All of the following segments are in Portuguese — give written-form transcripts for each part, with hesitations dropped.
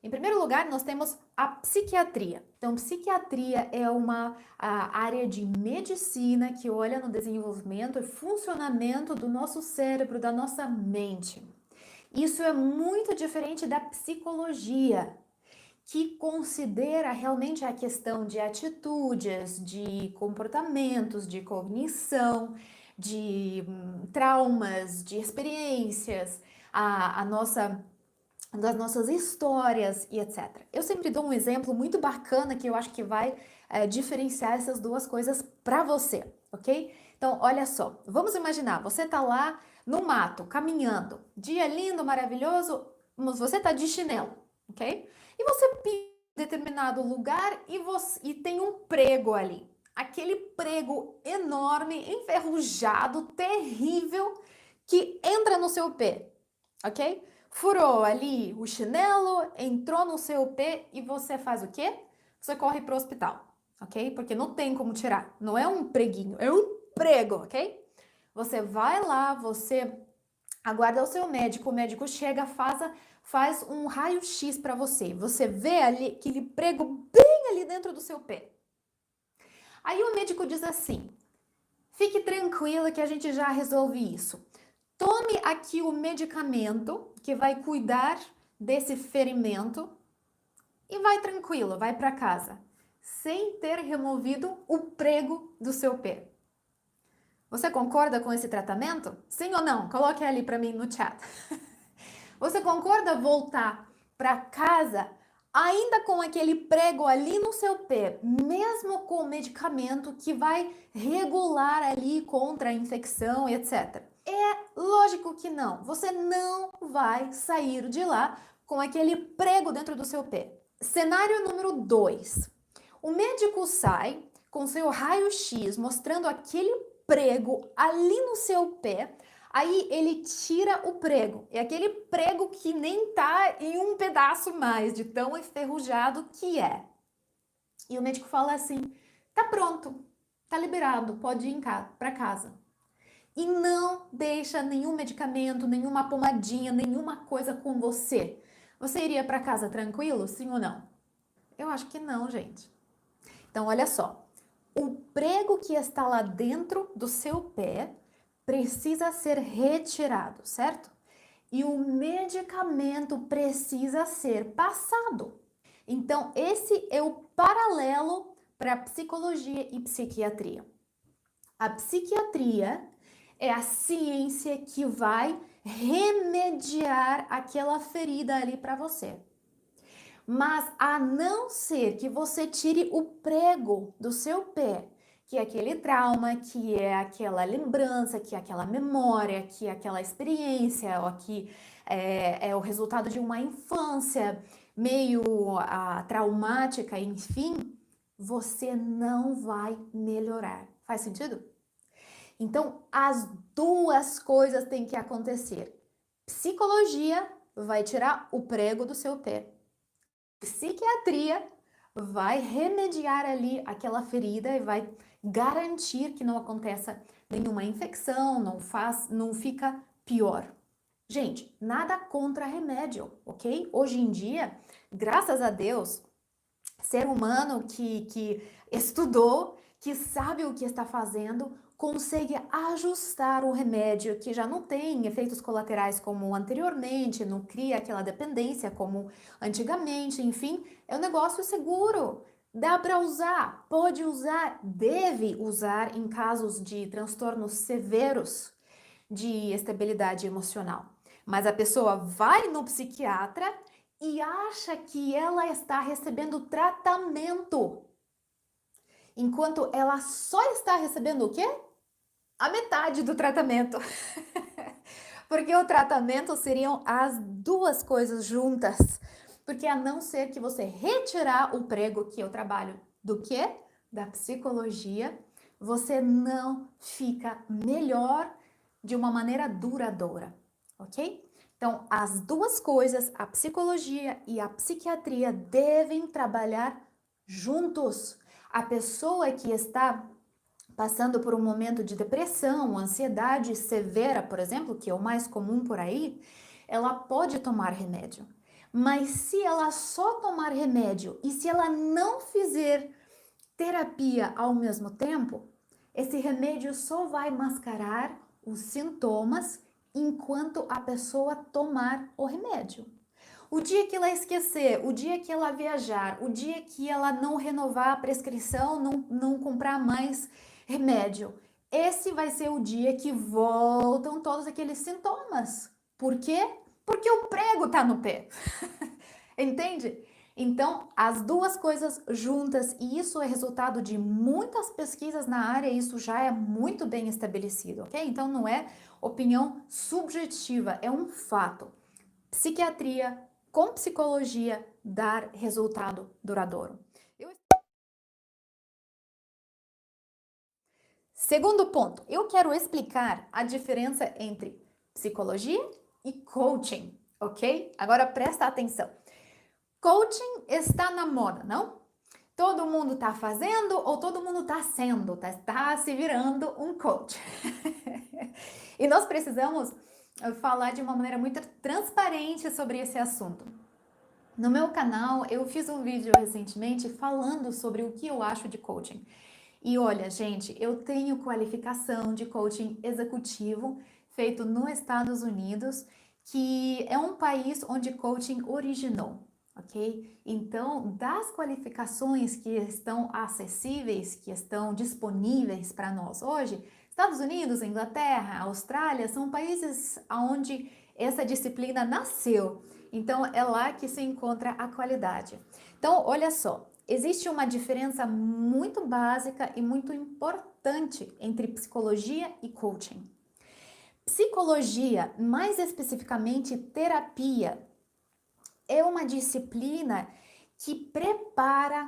Em primeiro lugar, nós temos a psiquiatria. Então, psiquiatria é uma área de medicina que olha no desenvolvimento e funcionamento do nosso cérebro, da nossa mente. Isso é muito diferente da psicologia, que considera realmente a questão de atitudes, de comportamentos, de cognição, de traumas, de experiências, a nossa das nossas histórias e etc. Eu sempre dou um exemplo muito bacana que eu acho que vai diferenciar essas duas coisas para você, ok? Então, olha só, vamos imaginar, você tá lá no mato, caminhando, dia lindo, maravilhoso, mas você tá de chinelo, ok? E você pisa em determinado lugar e tem um prego ali. Aquele prego enorme, enferrujado, terrível, que entra no seu pé, ok? Furou ali o chinelo, entrou no seu pé e você faz o quê? Você corre para o hospital, ok? Porque não tem como tirar. Não é um preguinho, é um prego, ok? Você vai lá, você aguarda o seu médico, o médico chega, faz um raio-x para você. Você vê ali aquele prego bem ali dentro do seu pé. Aí o médico diz assim: fique tranquila que a gente já resolve isso. Tome aqui o medicamento que vai cuidar desse ferimento e vai tranquilo, vai para casa, sem ter removido o prego do seu pé. Você concorda com esse tratamento? Sim ou não? Coloque ali para mim no chat. Você concorda voltar para casa ainda com aquele prego ali no seu pé, mesmo com o medicamento que vai regular ali contra a infecção e etc? É lógico que não. Você não vai sair de lá com aquele prego dentro do seu pé. Cenário número 2. O médico sai com seu raio-x mostrando aquele prego ali no seu pé. Aí ele tira o prego. É aquele prego que nem tá em um pedaço mais, de tão enferrujado que é. E o médico fala assim: tá pronto, tá liberado, pode ir para casa. E não deixa nenhum medicamento, nenhuma pomadinha, nenhuma coisa com você. Você iria para casa tranquilo, sim ou não? Eu acho que não, gente. Então, olha só. O prego que está lá dentro do seu pé precisa ser retirado, certo? E o medicamento precisa ser passado. Então, esse é o paralelo para psicologia e psiquiatria. A psiquiatria é a ciência que vai remediar aquela ferida ali para você. Mas a não ser que você tire o prego do seu pé, que é aquele trauma, que é aquela lembrança, que é aquela memória, que é aquela experiência, ou que é o resultado de uma infância meio traumática, enfim, você não vai melhorar. Faz sentido? Então, as duas coisas têm que acontecer. Psicologia vai tirar o prego do seu pé. Psiquiatria vai remediar ali aquela ferida e vai garantir que não aconteça nenhuma infecção, não fica pior. Gente, nada contra remédio, ok? Hoje em dia, graças a Deus, ser humano que estudou, que sabe o que está fazendo, consegue ajustar o remédio que já não tem efeitos colaterais como anteriormente, não cria aquela dependência como antigamente, enfim, é um negócio seguro. Dá para usar, pode usar, deve usar em casos de transtornos severos de estabilidade emocional. Mas a pessoa vai no psiquiatra e acha que ela está recebendo tratamento, enquanto ela só está recebendo o quê? A metade do tratamento. Porque o tratamento seriam as duas coisas juntas. Porque a não ser que você retirar o prego, que é o trabalho do quê? Da psicologia, você não fica melhor de uma maneira duradoura, ok? Então, as duas coisas, a psicologia e a psiquiatria, devem trabalhar juntos. A pessoa que está passando por um momento de depressão, ansiedade severa, por exemplo, que é o mais comum por aí, ela pode tomar remédio. Mas se ela só tomar remédio e se ela não fizer terapia ao mesmo tempo, esse remédio só vai mascarar os sintomas enquanto a pessoa tomar o remédio. O dia que ela esquecer, o dia que ela viajar, o dia que ela não renovar a prescrição, não comprar mais remédio, esse vai ser o dia que voltam todos aqueles sintomas. Por quê? Porque o prego tá no pé. Entende? Então, as duas coisas juntas, e isso é resultado de muitas pesquisas na área, isso já é muito bem estabelecido, ok? Então, não é opinião subjetiva, é um fato. Psiquiatria com psicologia dar resultado duradouro. Segundo ponto, eu quero explicar a diferença entre psicologia e coaching, ok? Agora presta atenção. Coaching está na moda, não? Todo mundo está fazendo ou todo mundo está sendo, tá se virando um coach. E nós precisamos falar de uma maneira muito transparente sobre esse assunto. No meu canal, eu fiz um vídeo recentemente falando sobre o que eu acho de coaching. E olha, gente, eu tenho qualificação de coaching executivo feito nos Estados Unidos, que é um país onde coaching originou, ok? Então, das qualificações que estão acessíveis, que estão disponíveis para nós hoje, Estados Unidos, Inglaterra, Austrália são países onde essa disciplina nasceu. Então, é lá que se encontra a qualidade. Então, olha só, existe uma diferença muito básica e muito importante entre psicologia e coaching. Psicologia, mais especificamente terapia, é uma disciplina que prepara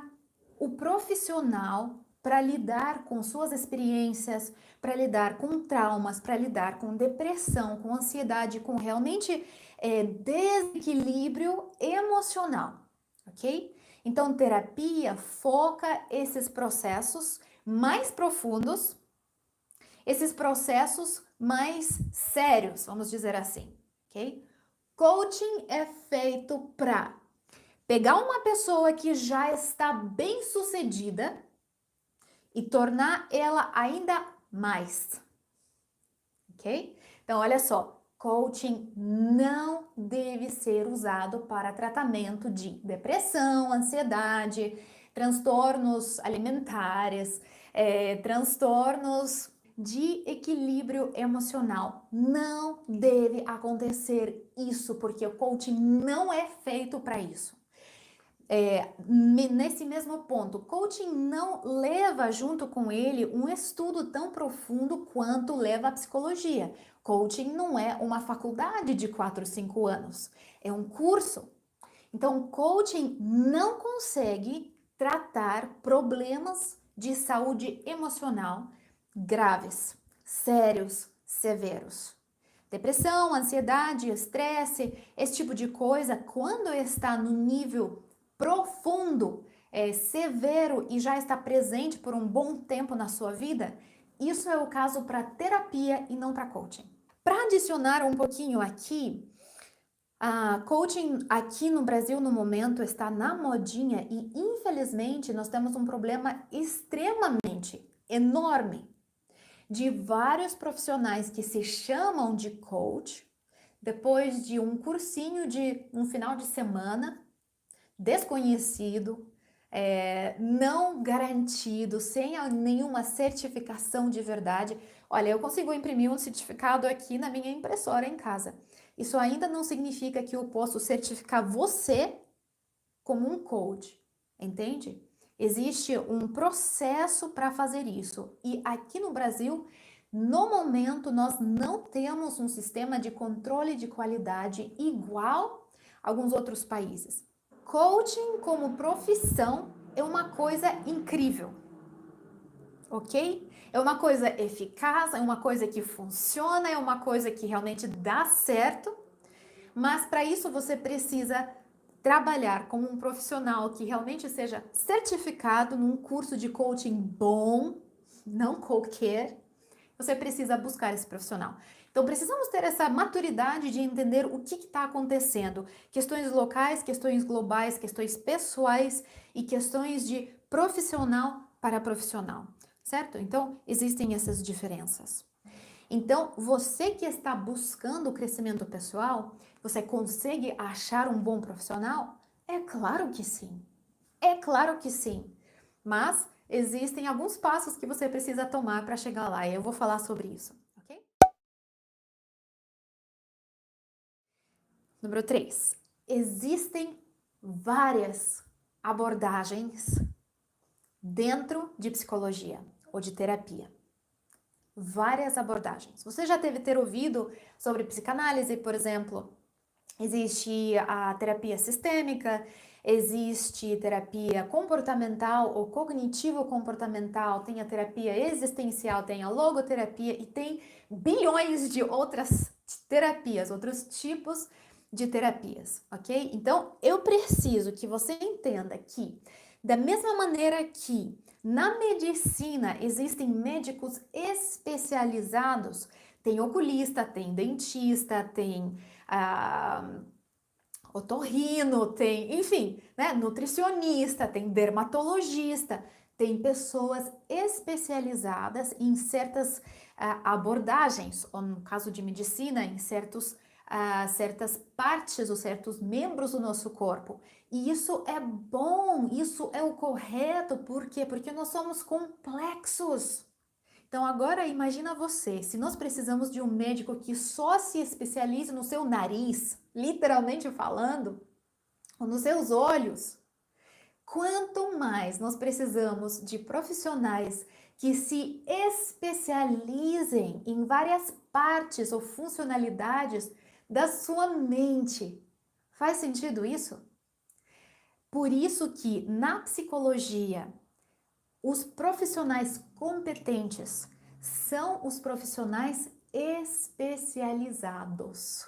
o profissional para lidar com suas experiências, para lidar com traumas, para lidar com depressão, com ansiedade, com realmente desequilíbrio emocional, ok? Então, terapia foca esses processos mais profundos, esses processos mais sérios, vamos dizer assim, ok? Coaching é feito para pegar uma pessoa que já está bem sucedida e tornar ela ainda mais, ok? Então, olha só, coaching não deve ser usado para tratamento de depressão, ansiedade, transtornos alimentares, transtornos de equilíbrio emocional. Não deve acontecer isso, porque o coaching não é feito para isso. Nesse mesmo ponto, coaching não leva junto com ele um estudo tão profundo quanto leva a psicologia. Coaching não é uma faculdade de 4, 5 anos, é um curso. Então, coaching não consegue tratar problemas de saúde emocional graves, sérios, severos. Depressão, ansiedade, estresse, esse tipo de coisa, quando está no nível profundo, severo e já está presente por um bom tempo na sua vida, isso é o caso para terapia e não para coaching. Para adicionar um pouquinho aqui, a coaching aqui no Brasil no momento está na modinha e infelizmente nós temos um problema extremamente enorme de vários profissionais que se chamam de coach, depois de um cursinho de um final de semana, desconhecido, não garantido, sem nenhuma certificação de verdade. Olha, eu consigo imprimir um certificado aqui na minha impressora em casa. Isso ainda não significa que eu posso certificar você como um coach, entende? Existe um processo para fazer isso. E aqui no Brasil, no momento, nós não temos um sistema de controle de qualidade igual a alguns outros países. Coaching como profissão é uma coisa incrível, ok? É uma coisa eficaz, é uma coisa que funciona, é uma coisa que realmente dá certo, mas para isso você precisa trabalhar como um profissional que realmente seja certificado num curso de coaching bom, não qualquer. Você precisa buscar esse profissional. Então, precisamos ter essa maturidade de entender o que está acontecendo. Questões locais, questões globais, questões pessoais e questões de profissional para profissional, certo? Então, existem essas diferenças. Então, você que está buscando o crescimento pessoal, você consegue achar um bom profissional? É claro que sim. É claro que sim. Mas existem alguns passos que você precisa tomar para chegar lá e eu vou falar sobre isso, ok? Número 3. Existem várias abordagens dentro de psicologia ou de terapia. Várias abordagens. Você já deve ter ouvido sobre psicanálise, por exemplo. Existe a terapia sistêmica, existe terapia comportamental ou cognitivo-comportamental, tem a terapia existencial, tem a logoterapia e tem bilhões de outras terapias, outros tipos de terapias, ok? Então, eu preciso que você entenda que, da mesma maneira que na medicina existem médicos especializados, tem oculista, tem dentista, tem otorrino, tem, enfim, né, nutricionista, tem dermatologista, tem pessoas especializadas em certas abordagens, ou no caso de medicina, em certas partes ou certos membros do nosso corpo. E isso é bom, isso é o correto, por quê? Porque nós somos complexos. Então agora imagina você, se nós precisamos de um médico que só se especialize no seu nariz, literalmente falando, ou nos seus olhos, quanto mais nós precisamos de profissionais que se especializem em várias partes ou funcionalidades da sua mente. Faz sentido isso? Por isso que na psicologia, os profissionais competentes são os profissionais especializados.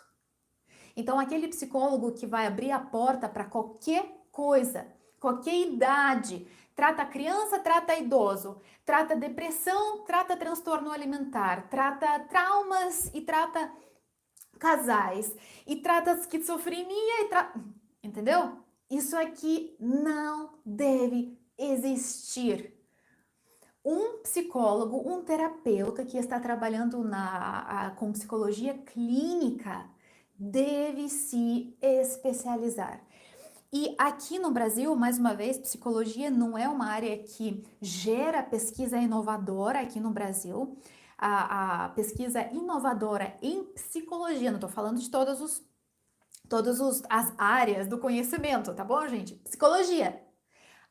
Então, aquele psicólogo que vai abrir a porta para qualquer coisa, qualquer idade, trata criança, trata idoso, trata depressão, trata transtorno alimentar, trata traumas e trata casais, e trata esquizofrenia e trata. Entendeu? Isso aqui não deve existir. Um psicólogo, um terapeuta que está trabalhando com psicologia clínica deve se especializar. E aqui no Brasil, mais uma vez, psicologia não é uma área que gera pesquisa inovadora aqui no Brasil. A pesquisa inovadora em psicologia, não estou falando de todas as áreas do conhecimento, tá bom, gente? Psicologia.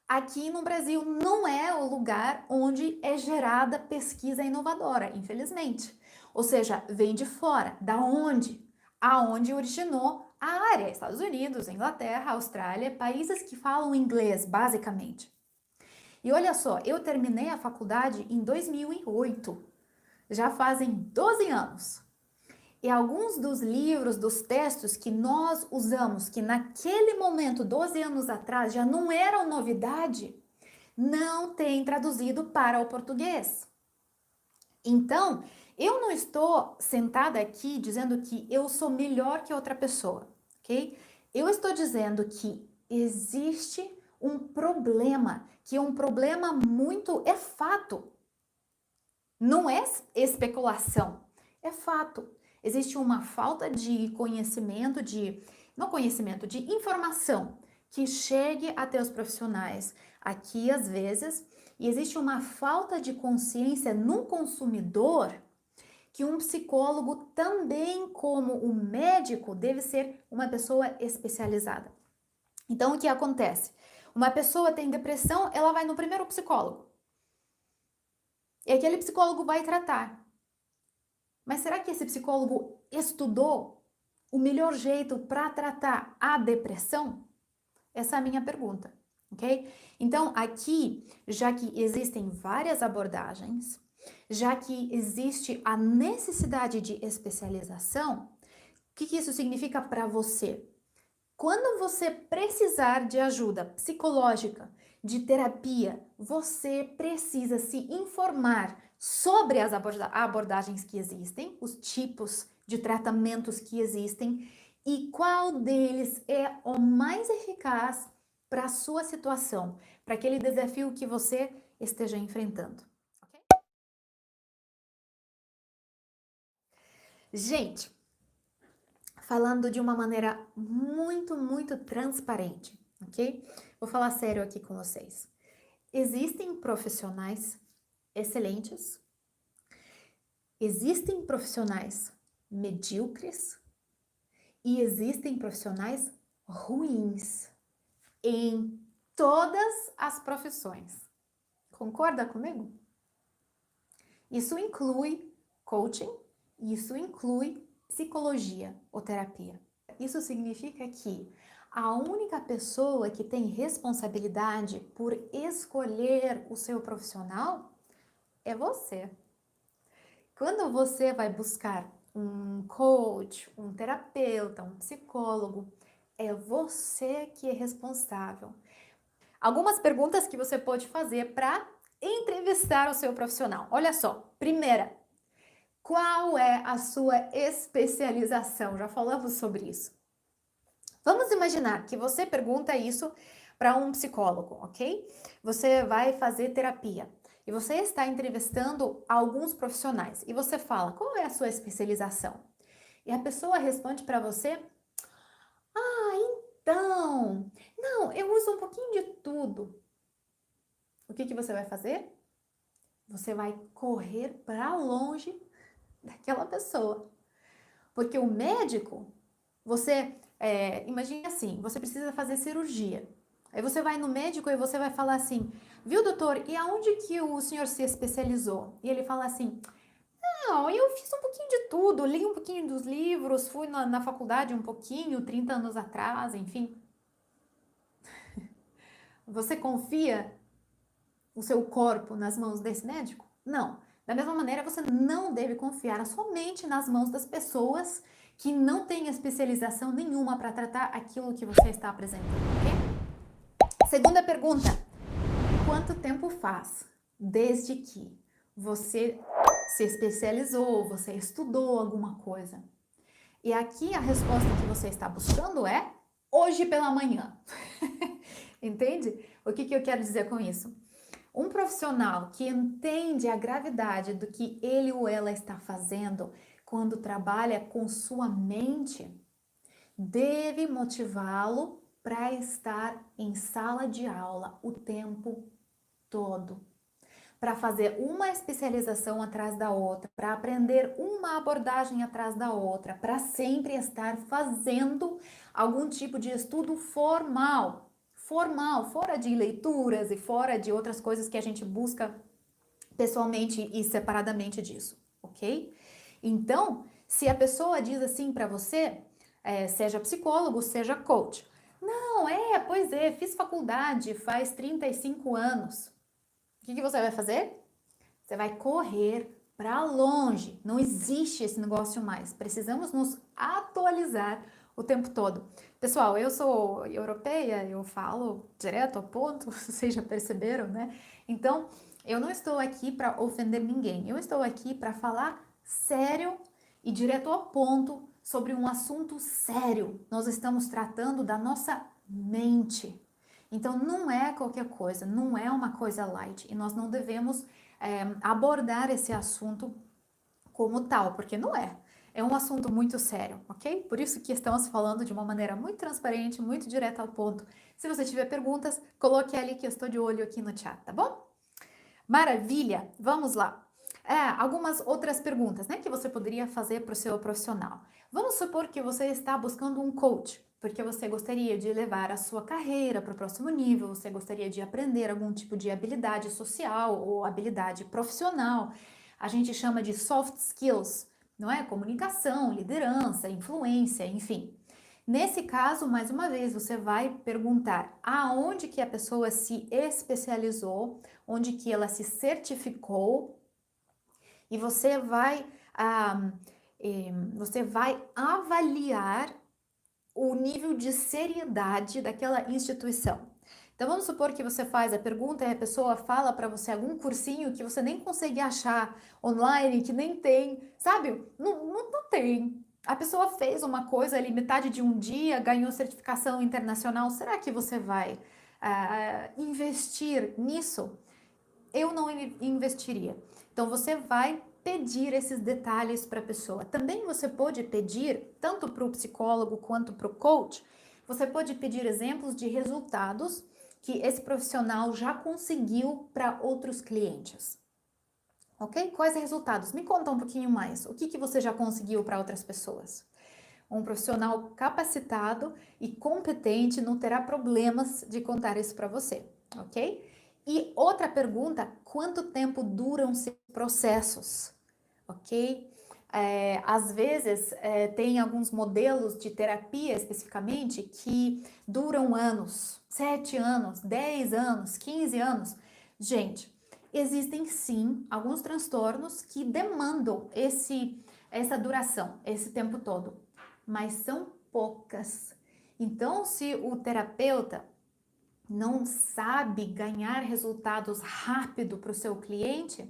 Aqui no Brasil não é o lugar onde é gerada pesquisa inovadora, infelizmente. Ou seja, vem de fora. Da onde? Aonde originou a área? Estados Unidos, Inglaterra, Austrália, países que falam inglês, basicamente. E olha só, eu terminei a faculdade em 2008. Já fazem 12 anos. E alguns dos livros, dos textos que nós usamos, que naquele momento, 12 anos atrás, já não eram novidade, não tem traduzido para o português. Então, eu não estou sentada aqui dizendo que eu sou melhor que outra pessoa, ok? Eu estou dizendo que existe um problema, que é um problema muito, é fato. Não é especulação, é fato. Existe uma falta de conhecimento, não conhecimento, de informação que chegue até os profissionais aqui às vezes, e existe uma falta de consciência no consumidor que um psicólogo também como o médico deve ser uma pessoa especializada. Então o que acontece? Uma pessoa tem depressão, ela vai no primeiro psicólogo. E aquele psicólogo vai tratar. Mas será que esse psicólogo estudou o melhor jeito para tratar a depressão? Essa é a minha pergunta, ok? Então, aqui, já que existem várias abordagens, já que existe a necessidade de especialização, o que isso significa para você? Quando você precisar de ajuda psicológica, de terapia, você precisa se informar sobre as abordagens que existem, os tipos de tratamentos que existem e qual deles é o mais eficaz para a sua situação, para aquele desafio que você esteja enfrentando. Ok? Gente, falando de uma maneira muito transparente, ok? Vou falar sério aqui com vocês. Existem profissionais excelentes, existem profissionais medíocres e existem profissionais ruins em todas as profissões. Concorda comigo? Isso inclui coaching, isso inclui psicologia ou terapia. Isso significa que a única pessoa que tem responsabilidade por escolher o seu profissional é você. Quando você vai buscar um coach, um terapeuta, um psicólogo, é você que é responsável. Algumas perguntas que você pode fazer para entrevistar o seu profissional. Olha só, primeira, qual é a sua especialização? Já falamos sobre isso. Vamos imaginar que você pergunta isso para um psicólogo, ok? Você vai fazer terapia e você está entrevistando alguns profissionais e você fala, qual é a sua especialização? E a pessoa responde para você, então, não, eu uso um pouquinho de tudo. O que você vai fazer? Você vai correr para longe daquela pessoa. Porque o médico, imagine assim, você precisa fazer cirurgia. Aí você vai no médico e você vai falar assim, viu doutor, e aonde que o senhor se especializou? E ele fala assim, não, eu fiz um pouquinho de tudo, li um pouquinho dos livros, fui na faculdade um pouquinho, 30 anos atrás, enfim. Você confia o seu corpo nas mãos desse médico? Não. Da mesma maneira, você não deve confiar somente nas mãos das pessoas que não têm especialização nenhuma para tratar aquilo que você está apresentando, ok? Segunda pergunta. Quanto tempo faz desde que você se especializou, você estudou alguma coisa? E aqui a resposta que você está buscando é hoje pela manhã. Entende? O que eu quero dizer com isso? Um profissional que entende a gravidade do que ele ou ela está fazendo quando trabalha com sua mente, deve motivá-lo para estar em sala de aula o tempo todo, para fazer uma especialização atrás da outra, para aprender uma abordagem atrás da outra, para sempre estar fazendo algum tipo de estudo formal, fora de leituras e fora de outras coisas que a gente busca pessoalmente e separadamente disso, ok? Então, se a pessoa diz assim para você, seja psicólogo, seja coach, não, pois é, fiz faculdade faz 35 anos. O que você vai fazer? Você vai correr para longe. Não existe esse negócio mais. Precisamos nos atualizar o tempo todo. Pessoal, eu sou europeia, eu falo direto ao ponto, vocês já perceberam, né? Então, eu não estou aqui para ofender ninguém. Eu estou aqui para falar sério e direto ao ponto sobre um assunto sério. Nós estamos tratando da nossa mente. Então, não é qualquer coisa, não é uma coisa light. E nós não devemos abordar esse assunto como tal, porque não é. É um assunto muito sério, ok? Por isso que estamos falando de uma maneira muito transparente, muito direta ao ponto. Se você tiver perguntas, coloque ali que eu estou de olho aqui no chat, tá bom? Maravilha! Vamos lá. Algumas outras perguntas, né, que você poderia fazer para o seu profissional. Vamos supor que você está buscando um coach, porque você gostaria de levar a sua carreira para o próximo nível, você gostaria de aprender algum tipo de habilidade social ou habilidade profissional. A gente chama de soft skills, não é? Comunicação, liderança, influência, enfim. Nesse caso, mais uma vez, você vai perguntar aonde que a pessoa se especializou, onde que ela se certificou, e você vai avaliar o nível de seriedade daquela instituição. Então vamos supor que você faz a pergunta e a pessoa fala para você algum cursinho que você nem consegue achar online, que nem tem, sabe? Não tem. A pessoa fez uma coisa ali, metade de um dia, ganhou certificação internacional. Será que você vai investir nisso? Eu não investiria. Então você vai pedir esses detalhes para a pessoa. Também você pode pedir, tanto para o psicólogo quanto para o coach, você pode pedir exemplos de resultados que esse profissional já conseguiu para outros clientes. Ok? Quais resultados? Me conta um pouquinho mais. O que você já conseguiu para outras pessoas? Um profissional capacitado e competente não terá problemas de contar isso para você, ok? E outra pergunta, quanto tempo duram os processos, ok? Às vezes, tem alguns modelos de terapia especificamente que duram anos, 7 anos, 10 anos, 15 anos. Gente, existem sim alguns transtornos que demandam essa duração, esse tempo todo, mas são poucas. Então, se o terapeuta não sabe ganhar resultados rápido para o seu cliente,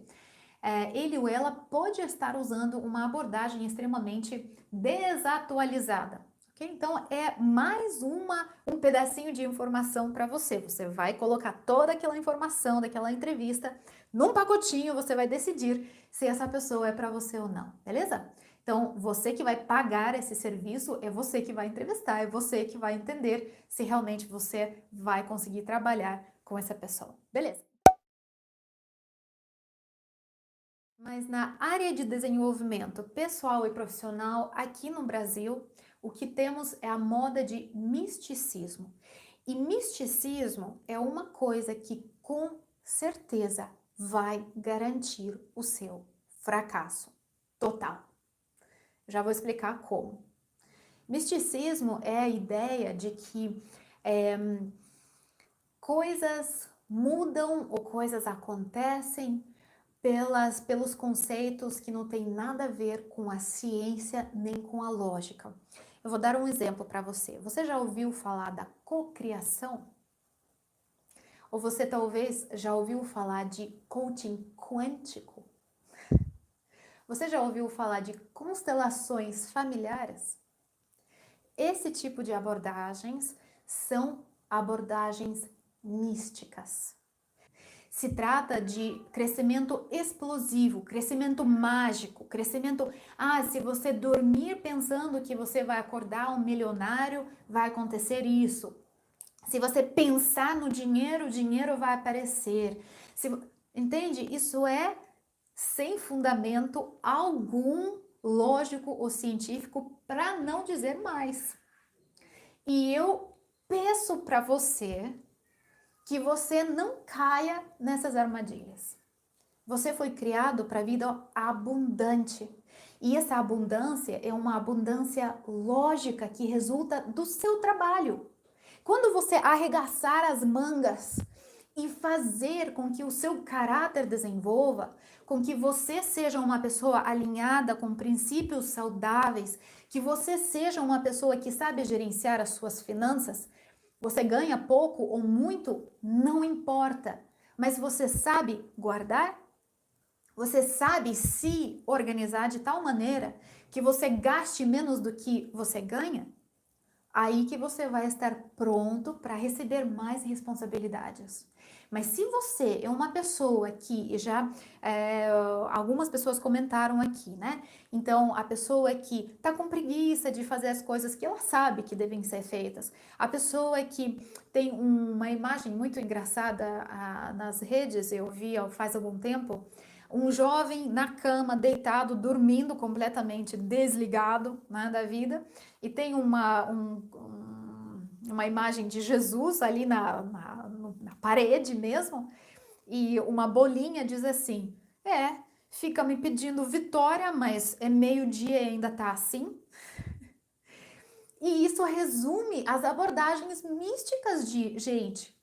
ele ou ela pode estar usando uma abordagem extremamente desatualizada. Okay? Então, é mais um pedacinho de informação para você. Você vai colocar toda aquela informação daquela entrevista num pacotinho, você vai decidir se essa pessoa é para você ou não, beleza? Então, você que vai pagar esse serviço, é você que vai entrevistar, é você que vai entender se realmente você vai conseguir trabalhar com essa pessoa, beleza? Mas na área de desenvolvimento pessoal e profissional, aqui no Brasil, o que temos é a moda de misticismo. E misticismo é uma coisa que com certeza vai garantir o seu fracasso total. Já vou explicar como. Misticismo é a ideia de que coisas mudam ou coisas acontecem pelos conceitos que não tem nada a ver com a ciência nem com a lógica. Eu vou dar um exemplo para você. Você já ouviu falar da cocriação? Ou você talvez já ouviu falar de coaching quântico? Você já ouviu falar de constelações familiares? Esse tipo de abordagens são abordagens místicas. Se trata de crescimento explosivo, crescimento mágico, crescimento. Se você dormir pensando que você vai acordar um milionário, vai acontecer isso. Se você pensar no dinheiro, o dinheiro vai aparecer. Entende? Isso é sem fundamento algum lógico ou científico, para não dizer mais. E eu peço para você que você não caia nessas armadilhas. Você foi criado para a vida abundante. E essa abundância é uma abundância lógica que resulta do seu trabalho. Quando você arregaçar as mangas e fazer com que o seu caráter desenvolva, com que você seja uma pessoa alinhada com princípios saudáveis, que você seja uma pessoa que sabe gerenciar as suas finanças, você ganha pouco ou muito, não importa. Mas você sabe guardar? Você sabe se organizar de tal maneira que você gaste menos do que você ganha? Aí que você vai estar pronto para receber mais responsabilidades. Mas se você é uma pessoa que algumas pessoas comentaram aqui, né? Então, a pessoa que tá com preguiça de fazer as coisas que ela sabe que devem ser feitas, a pessoa que tem uma imagem muito engraçada nas redes, eu vi faz algum tempo, um jovem na cama, deitado, dormindo completamente desligado, né, da vida, e tem uma imagem de Jesus ali na parede mesmo, e uma bolinha diz assim, fica me pedindo vitória, mas é meio-dia e ainda tá assim. E isso resume as abordagens místicas de gente.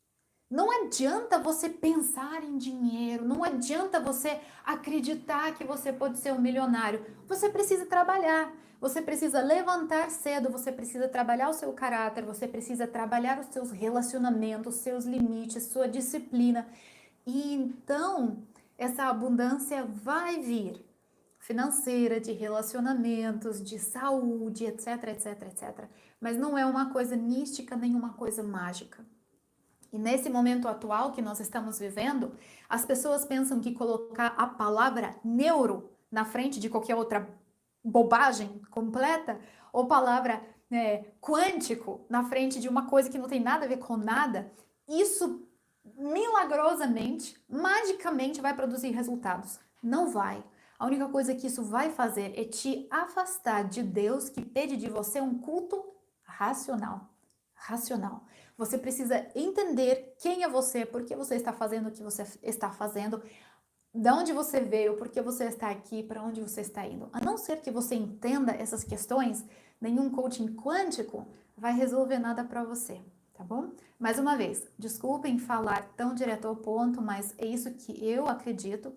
Não adianta você pensar em dinheiro, não adianta você acreditar que você pode ser um milionário. Você precisa trabalhar, você precisa levantar cedo, você precisa trabalhar o seu caráter, você precisa trabalhar os seus relacionamentos, seus limites, sua disciplina. E então essa abundância vai vir financeira, de relacionamentos, de saúde, etc, etc, etc. Mas não é uma coisa mística nem uma coisa mágica. E nesse momento atual que nós estamos vivendo, as pessoas pensam que colocar a palavra neuro na frente de qualquer outra bobagem completa, ou palavra quântico na frente de uma coisa que não tem nada a ver com nada, isso milagrosamente, magicamente vai produzir resultados. Não vai. A única coisa que isso vai fazer é te afastar de Deus, que pede de você um culto racional. Racional. Você precisa entender quem é você, por que você está fazendo o que você está fazendo, de onde você veio, por que você está aqui, para onde você está indo. A não ser que você entenda essas questões, nenhum coaching quântico vai resolver nada para você, tá bom? Mais uma vez, desculpem falar tão direto ao ponto, mas é isso que eu acredito.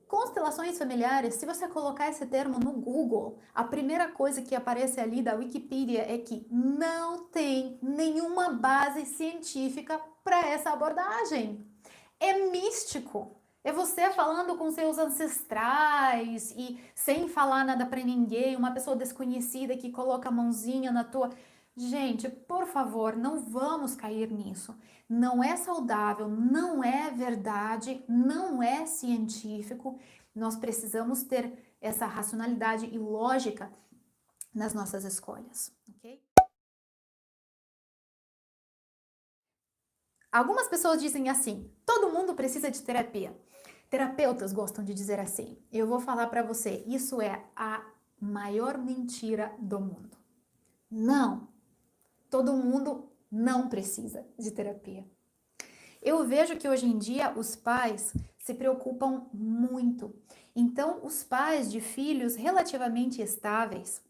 Constelações familiares, se você colocar esse termo no Google, a primeira coisa que aparece ali da Wikipedia é que não tem nenhuma base científica para essa abordagem. É místico. É você falando com seus ancestrais e sem falar nada para ninguém, uma pessoa desconhecida que coloca a mãozinha na tua. Gente, por favor, não vamos cair nisso. Não é saudável, não é verdade, não é científico. Nós precisamos ter essa racionalidade e lógica nas nossas escolhas, ok? Algumas pessoas dizem assim: todo mundo precisa de terapia. Terapeutas gostam de dizer assim. Eu vou falar para você, isso é a maior mentira do mundo. Não, todo mundo não precisa de terapia. Eu vejo que hoje em dia os pais se preocupam muito. Então, os pais de filhos relativamente estáveis,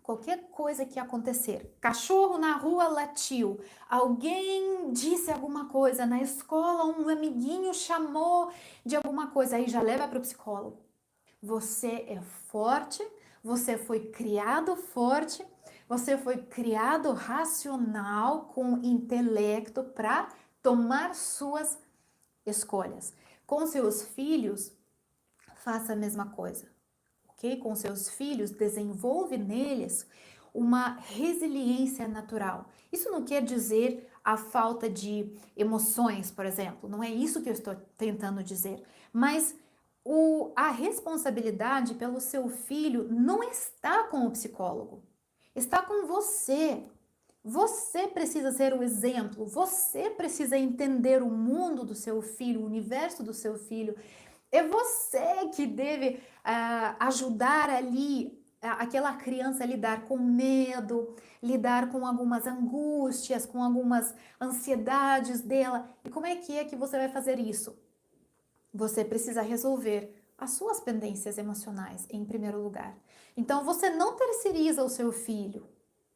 qualquer coisa que acontecer, cachorro na rua latiu, alguém disse alguma coisa na escola, um amiguinho chamou de alguma coisa, aí já leva para o psicólogo. Você é forte, você foi criado forte, você foi criado racional, com intelecto para tomar suas escolhas. Com seus filhos, faça a mesma coisa, ok? Com seus filhos, desenvolve neles uma resiliência natural. Isso não quer dizer a falta de emoções, por exemplo, não é isso que eu estou tentando dizer, mas a responsabilidade pelo seu filho não está com o psicólogo, está com você. Você precisa ser o exemplo, você precisa entender o mundo do seu filho, o universo do seu filho. É você que deve ajudar ali aquela criança a lidar com medo, lidar com algumas angústias, com algumas ansiedades dela. E como é que você vai fazer isso? Você precisa resolver as suas pendências emocionais em primeiro lugar. Então você não terceiriza o seu filho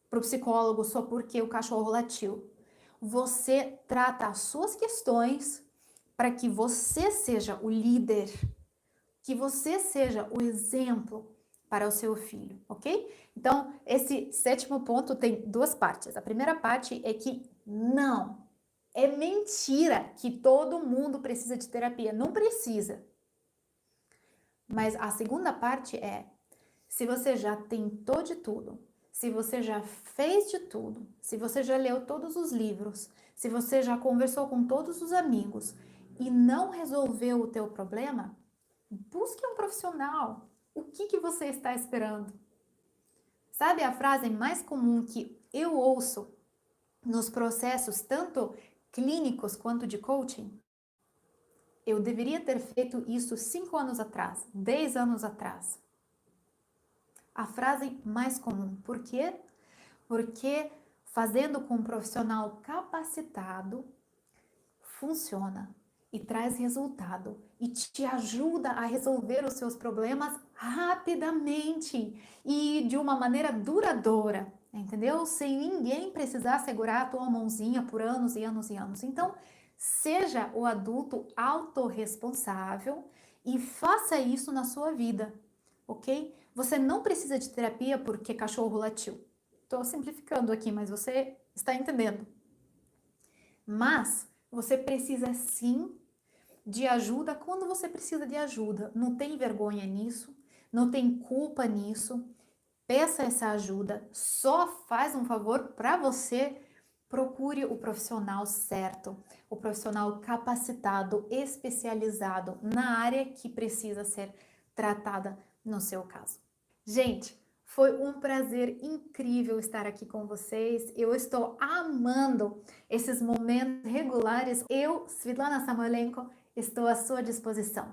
para o psicólogo só porque o cachorro latiu. Você trata as suas questões para que você seja o líder, que você seja o exemplo para o seu filho, ok? Então, esse sétimo ponto tem duas partes. A primeira parte é que não, é mentira que todo mundo precisa de terapia. Não precisa. Mas a segunda parte é, se você já tentou de tudo, se você já fez de tudo, se você já leu todos os livros, se você já conversou com todos os amigos e não resolveu o teu problema, busque um profissional. O que você está esperando? Sabe a frase mais comum que eu ouço nos processos, tanto clínicos quanto de coaching? Eu deveria ter feito isso 5 anos atrás, 10 anos atrás. A frase mais comum. Por quê? Porque fazendo com um profissional capacitado, funciona e traz resultado e te ajuda a resolver os seus problemas rapidamente e de uma maneira duradoura. entendeu? Sem ninguém precisar segurar a tua mãozinha por anos e anos e anos. Então, seja o adulto autorresponsável e faça isso na sua vida, ok? Você não precisa de terapia porque cachorro latiu. Estou simplificando aqui, mas você está entendendo. Mas você precisa sim de ajuda quando você precisa de ajuda. Não tem vergonha nisso, não tem culpa nisso. Peça essa ajuda, só faz um favor para você, procure o profissional certo, o profissional capacitado, especializado na área que precisa ser tratada no seu caso. Gente, foi um prazer incrível estar aqui com vocês. Eu estou amando esses momentos regulares. Eu, Svitlana Samoilenko, estou à sua disposição.